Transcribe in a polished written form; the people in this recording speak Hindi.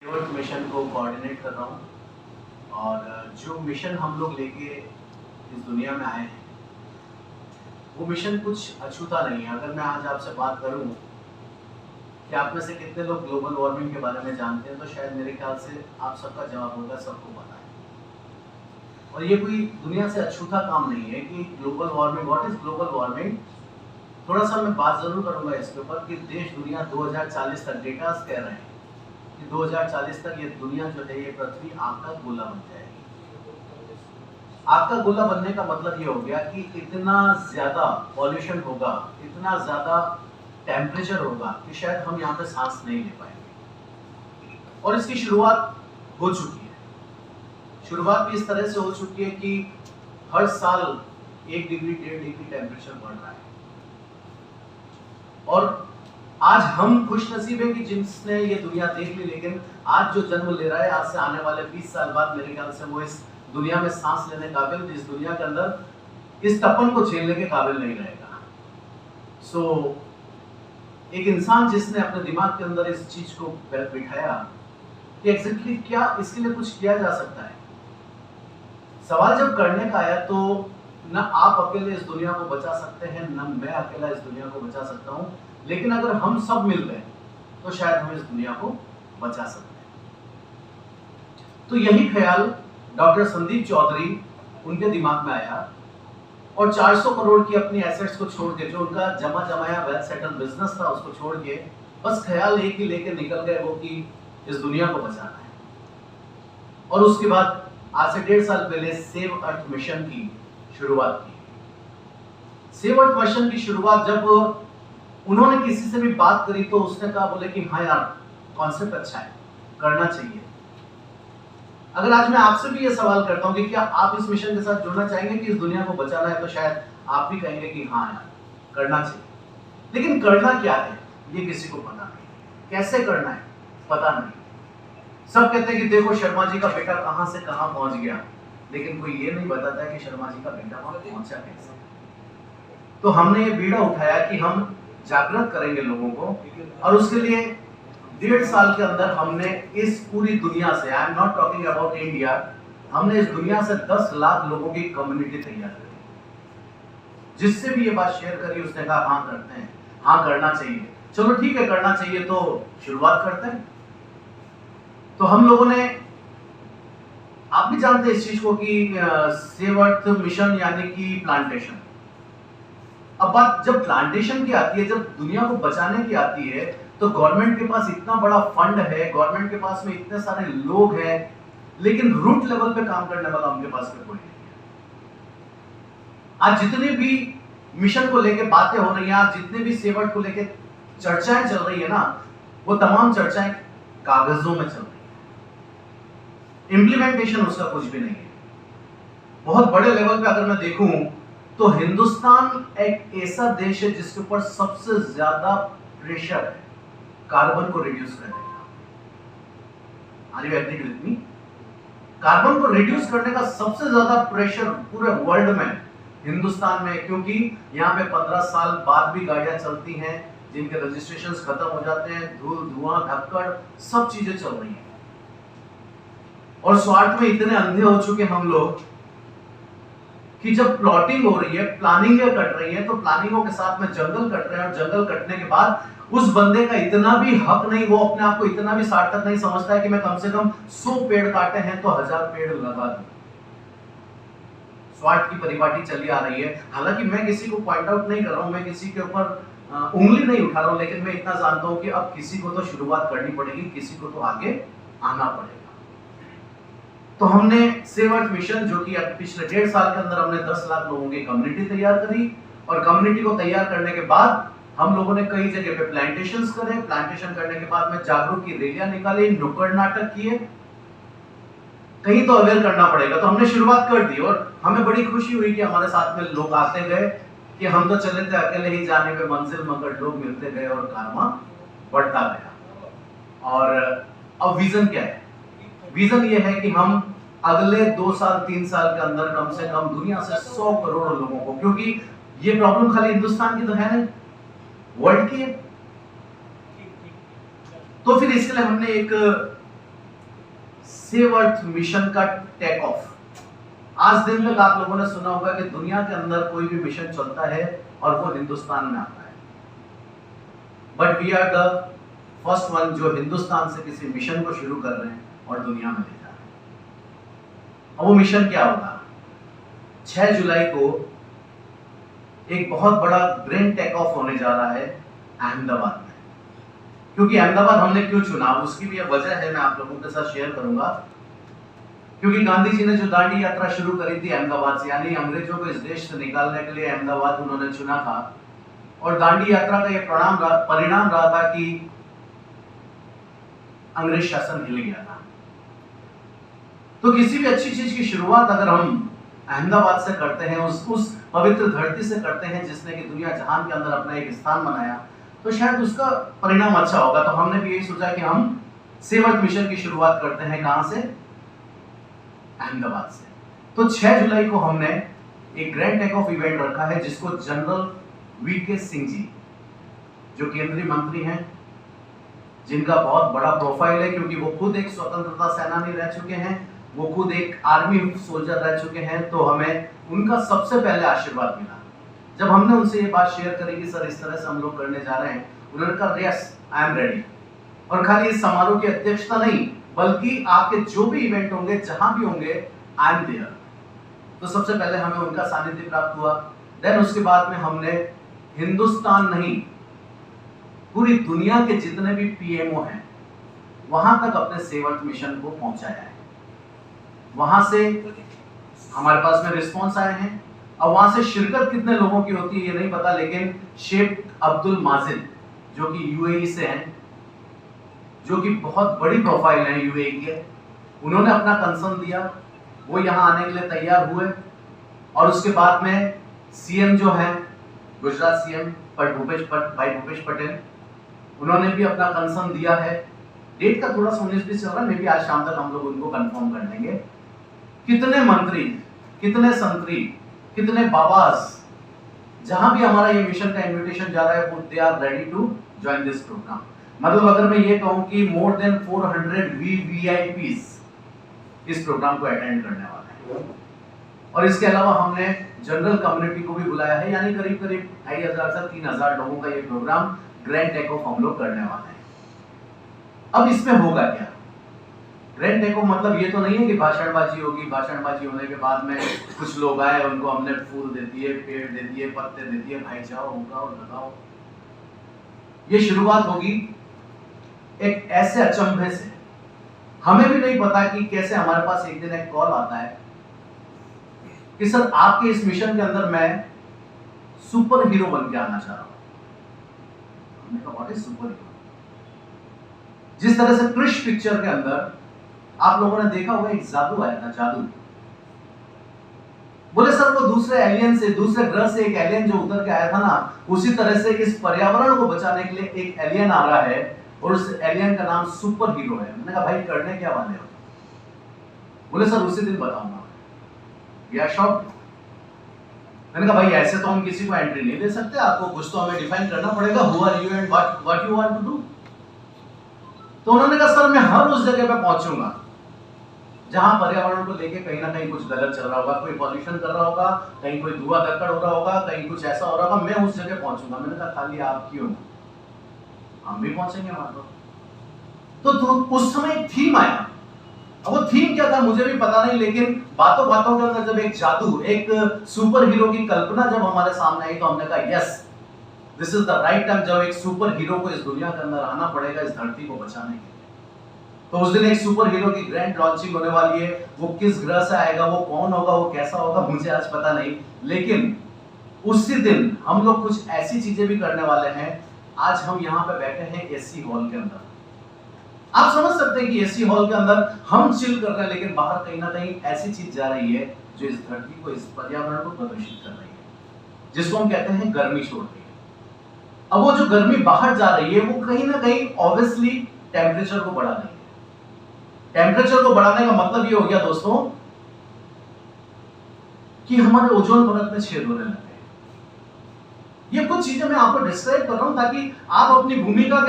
सेवर्ट मिशन को कोऑर्डिनेट कर रहा हूँ और जो मिशन हम लोग लेके इस दुनिया में आए हैं वो मिशन कुछ अछूता नहीं है। अगर मैं आज आपसे बात करूँ कि आप में से कितने लोग ग्लोबल वार्मिंग के बारे में जानते हैं तो शायद मेरे ख्याल से आप सबका जवाब होगा सबको पता है। और ये कोई दुनिया से अछूता काम नहीं है कि global warming, what is global warming. थोड़ा सा मैं बात जरूर करूंगा इसके ऊपर कि देश दुनिया 2040 तक डेटा कह रहे हैं कि 2040 तक ये दुनिया जो है, ये पृथ्वी आग का गोला बन जाएगी। आग का गोला बनने का मतलब ये हो गया कि इतना ज्यादा पॉल्यूशन होगा, इतना ज्यादा टेम्परेचर होगा कि शायद हम यहाँ पे सांस नहीं ले पाएंगे। और इसकी शुरुआत हो चुकी है। शुरुआत भी इस तरह से हो चुकी है कि हर साल 1 डिग्री 1.5 डिग्री टेम्परेचर बढ़ रहा है। और आज हम खुश नसीब है कि जिसने ये दुनिया देख ली, लेकिन आज जो जन्म ले रहा है, आज से आने वाले 20 साल बाद मेरे ख्याल से वो इस दुनिया में सांस लेने काबिल, इस दुनिया के अंदर इस तपन को झेलने के काबिल नहीं रहेगा। सो एक इंसान जिसने अपने दिमाग के अंदर इस चीज को बिठाया कि एग्जैक्टली क्या इसके लिए कुछ किया जा सकता है, सवाल जब करने का आया तो न आप अकेले इस दुनिया को बचा सकते हैं, न मैं अकेला इस दुनिया को बचा सकता हूं, लेकिन अगर हम सब मिल गए तो शायद हम इस दुनिया को बचा सकते हैं। तो यही ख्याल डॉक्टर संदीप चौधरी उनके दिमाग में आया और 400 करोड़ की अपनी एसेट्स को छोड़ के, जो उनका जमा जमाया वेल सेटल बिजनेस था, उसको छोड़ के बस ख्याल एक ही लेके निकल गए वो कि इस दुनिया को बचाना है। और उसके बाद आज से 1.5 साल पहले सेव अर्थ मिशन की शुरुआत की। सेव अर्थ मिशन की शुरुआत जब उन्होंने किसी से भी बात करी तो उसने कहा, बोले कि हाँ यार कॉन्सेप्ट अच्छा है, करना चाहिए। अगर आज मैं आपसे भी ये सवाल करता हूं कि क्या आप इस मिशन के साथ जुड़ना चाहेंगे कि इस दुनिया को बचाना है, तो शायद आप भी कहेंगे कि हाँ यार करना चाहिए। लेकिन करना क्या है ये किसी को पता नहीं, कैसे करना है पता नहीं। सब कहते हैं कि देखो शर्मा जी का बेटा कहां से कहां पहुंच गया, लेकिन कोई ये नहीं बताता है कि शर्मा जी का बेटा वहां पहुंचा कैसे। तो हमने ये बीड़ा उठाया कि हम जागृत करेंगे लोगों को, और उसके लिए 1.5 साल के अंदर हमने इस पूरी दुनिया से, I am not talking about India, हमने इस दुनिया से 10 लाख लोगों की कम्युनिटी तैयार करी। जिससे भी ये बात शेयर करी उसने कहा हाँ करते हैं, हाँ करना चाहिए। चलो ठीक है, करना चाहिए तो शुरुआत करते हैं। तो हम लोगों ने, आप भी जानते हैं इस चीज को कि सेव अर्थ मिशन यानी कि प्लांटेशन। अब बात जब प्लांटेशन की आती है, जब दुनिया को बचाने की आती है, तो गवर्नमेंट के पास इतना बड़ा फंड है, गवर्नमेंट के पास में इतने सारे लोग हैं, लेकिन रूट लेवल पे काम करने वाला उनके पास में कोई नहीं है। आज जितने भी मिशन को लेके बातें हो रही हैं, आज जितने भी सेव अर्थ को लेके चर्चाएं चल रही है ना, वो तमाम चर्चाएं कागजों में चल रही है, इंप्लीमेंटेशन उसका कुछ भी नहीं है। बहुत बड़े लेवल पे अगर मैं देखूं तो हिंदुस्तान एक ऐसा देश है जिसके ऊपर सबसे ज्यादा प्रेशर है कार्बन को रिड्यूस करने का। Are you agree with me? Carbon को रिड्यूस करने का सबसे ज्यादा प्रेशर पूरे वर्ल्ड में हिंदुस्तान में, क्योंकि यहाँ पे 15 साल बाद भी गाड़ियां चलती हैं जिनके रजिस्ट्रेशंस खत्म हो जाते हैं, धूल धुआं धक्कड़ सब चीजें चल रही हैं। और स्वार्थ में इतने अंधे हो चुके हम लोग कि जब प्लॉटिंग हो रही है, प्लानिंगें कट रही है, तो प्लानिंगों के साथ में जंगल कट रहे हैं, और जंगल कटने के बाद उस बंदे का इतना भी हक नहीं, वो अपने आप को इतना भी सार्थक नहीं समझता है कि मैं कम से कम 100 पेड़ काटे हैं तो 1000 पेड़ लगा दूं। स्वार्थ की परिपाटी चली आ रही है। हालांकि मैं किसी को पॉइंट आउट नहीं कर रहा हूं, मैं किसी के ऊपर उंगली नहीं उठा रहा हूं, लेकिन मैं इतना जानता हूं कि अब किसी को तो शुरुआत करनी पड़ेगी, किसी को तो आगे आना पड़ेगा। तो हमने सेव अर्थ मिशन, जो कि पिछले 1.5 साल के अंदर हमने 10 लाख लोगों की कम्युनिटी तैयार करी, और कम्युनिटी को तैयार करने के बाद हम लोगों ने कई जगह पे प्लांटेशंस करे। प्लांटेशन करने के बाद में जागरूक की रैलियां निकाली, नुक्कड़ नाटक किए, कहीं तो अवेयर करना पड़ेगा। तो हमने शुरुआत कर दी और हमें बड़ी खुशी हुई कि हमारे साथ में लोग आते गए, कि हम तो चले थे अकेले ही जाने पे मंजिल, मगर लोग मिलते गए और कारवां बढ़ता गया। और अब विजन क्या है? विजन ये है कि हम अगले 2 साल 3 साल के अंदर कम से कम दुनिया से 100 करोड़ लोगों को, क्योंकि ये प्रॉब्लम खाली हिंदुस्तान की तो है नहीं, वर्ल्ड की है। तो फिर इसके लिए हमने एक सेव अर्थ मिशन का टेक ऑफ। आज दिन तक आप लोगों ने सुना होगा कि दुनिया के अंदर कोई भी मिशन चलता है और वो हिंदुस्तान में आता है, but we are the first one जो हिंदुस्तान से किसी मिशन को शुरू कर रहे हैं और दुनिया में ले जा रहे हैं। अब वो मिशन क्या होगा? 6 जुलाई को एक बहुत बड़ा ग्रैंड टेक ऑफ होने जा रहा है अहमदाबाद में। क्योंकि अहमदाबाद हमने क्यों चुना, उसकी भी एक वजह है, मैं आप लोगों के साथ शेयर करूंगा। क्योंकि गांधी जी ने जो दांडी यात्रा शुरू करी थी अहमदाबाद से, यानी अंग्रेजों को इस देश से निकालने के लिए अहमदाबाद उन्होंने चुना था, और दांडी यात्रा का यह परिणाम रहा था कि अंग्रेज शासन हिल गया था। तो किसी भी अच्छी चीज की शुरुआत अगर हम अहमदाबाद से करते हैं, उस पवित्र धरती से करते हैं जिसने कि दुनिया जहान के अंदर अपना एक स्थान बनाया, तो शायद उसका परिणाम अच्छा होगा। तो हमने भी यही सोचा कि हम सेव अर्थ मिशन की शुरुआत करते हैं। कहां से? अहमदाबाद से। तो 6 जुलाई को हमने एक ग्रैंड टेक ऑफ इवेंट रखा है जिसको जनरल वीके सिंह जी, जो केंद्रीय मंत्री हैं, जिनका बहुत बड़ा प्रोफाइल है क्योंकि वो खुद एक स्वतंत्रता सेनानी रह चुके हैं, वो खुद एक आर्मी सोल्जर रह चुके हैं, तो हमें उनका सबसे पहले आशीर्वाद मिला। जब हमने उनसे ये बात शेयर करी कि सर इस तरह से हम लोग करने जा रहे हैं, उन्होंने कहा यस आई एम रेडी। और खाली इस समारोह की अध्यक्षता नहीं, बल्कि आपके जो भी इवेंट होंगे, जहां भी होंगे, आई एम देयर। तो सबसे पहले हमें उनका सानिध्य प्राप्त हुआ। देन उसके बाद में हमने हिंदुस्तान नहीं, पूरी दुनिया के जितने भी पीएमओ हैं वहां तक अपने सेव अर्थ मिशन को पहुंचाया है। वहां से हमारे पास में रिस्पॉन्स आए हैं। अब वहां से शिरकत कितने लोगों की होती है ये नहीं पता, लेकिन शेख अब्दुल माजिद जो कि यूएई से हैं, जो कि बहुत बड़ी प्रोफाइल है यूएई के, उन्होंने अपना कंसर्न दिया, वो यहां आने के लिए तैयार हुए। और उसके बाद में सीएम जो है गुजरात सीएम भाई भूपेश पटेल, उन्होंने भी अपना कंसर्न दिया है। डेट का थोड़ा सा 19-20 चल रहा है, मे बी आज शाम तक हम लोग उनको कंफर्म कर लेंगे। कितने मंत्री, कितने संतरी, कितने बाबास, जहां भी हमारा ये मिशन का इनविटेशन जा रहा है, वो they are ready to join this program. मतलब अगर मैं ये कहूं कि मोर देन 400 वीवीआईपीस इस प्रोग्राम को अटेंड करने वाले हैं। और इसके अलावा हमने जनरल कम्युनिटी को भी बुलाया है, यानी करीब 2500 से 3000 लोगों का ये प्रोग्राम ग्रैंड टेक ऑफ हम लोग करने वाले हैं। अब इसमें होगा क्या? ग्रैंड टेक ऑफ मतलब ये तो नहीं है कि भाषणबाजी होगी, भाषणबाजी होने के बाद में कुछ लोग आए, उनको हमने फूल दे दिए, पेड़ दे दिए, पत्ते दे दिए, भाई जाओ उगाओ लगाओ। ये शुरुआत होगी एक ऐसे अचंभे से, हमें भी नहीं पता कि कैसे हमारे पास एक दिन एक कॉल आता है कि सर आपके इस मिशन के अंदर मैं सुपर हीरो बन के आना चाह रहा हूं। हमने कहा व्हाट इज सुपर हीरो? जिस तरह से क्रिश पिक्चर के अंदर आप लोगों ने देखा होगा, एक जादू आया था, जादू। बोले सर वो दूसरे एलियन से, दूसरे ग्रह से एक एलियन जो उतर के आया था ना, उसी तरह से इस पर्यावरण को बचाने के लिए एक एलियन आ रहा है और उस एलियन का नाम सुपर हीरो है। मैंने कहा भाई करने क्या वाले हो? बोले सर उसी दिन बताऊंगा। या शॉप। मैंने कहा भाई ऐसे तो हम किसी को एंट्री नहीं दे सकते, आपको कुछ तो हमें डिफाइन करना पड़ेगा, who are you and what you want to do. तो उन्होंने कहा सर मैं हर उस जगह पे पहुंचूंगा जहां पर्यावरण को लेके कहीं ना कहीं कुछ गलत चल रहा होगा, कोई पॉल्यूशन कर रहा होगा, कहीं कोई धुआं धक्कड़ हो रहा होगा, कहीं कुछ ऐसा हो रहा होगा, मैं उस जगह पहुंचूंगा। मैंने कहा खाली आप क्यों, हम भी पहुंचेंगे वहां पर। तो उस समय एक थीम आया। अब वो थीम क्या था मुझे भी पता नहीं, लेकिन बातों बातों के अंदर जब एक जादू, एक सुपर हीरो की कल्पना जब हमारे सामने आई, तो हमने कहा yes this is the right time, जब एक सुपर हीरो को इस दुनिया के अंदर आना पड़ेगा इस धरती को बचाने के लिए। तो उस दिन एक सुपर हीरो की ग्रैंड लॉन्चिंग होने वाली है। वो किस ग्रह से आएगा, वो कौन होगा, वो कैसा होगा, मुझे आज पता नहीं, लेकिन उसी दिन हम लोग कुछ ऐसी चीजें भी करने वाले हैं। आज हम यहाँ पे बैठे हैं एसी हॉल के अंदर। आप समझ सकते हैं कि एसी हॉल के अंदर हम चिल कर रहे हैं, लेकिन बाहर कहीं ना कहीं ऐसी चीज जा रही है जो इस धरती को, इस पर्यावरण को प्रदूषित कर रही है, जिसको हम कहते हैं गर्मी छोड़ रही है। अब वो जो गर्मी बाहर जा रही है वो कहीं ना कहीं ऑब्वियसली टेम्परेचर को बढ़ा रही है। टेम्परेचर को बढ़ाने का मतलब ये हो गया दोस्तों कि हमारे ओजोन परत में छेद होने लगे। ये कुछ चीजें मैं आपको डिस्क्राइब कर रहा हूं ताकि आप अपनी भूमिका के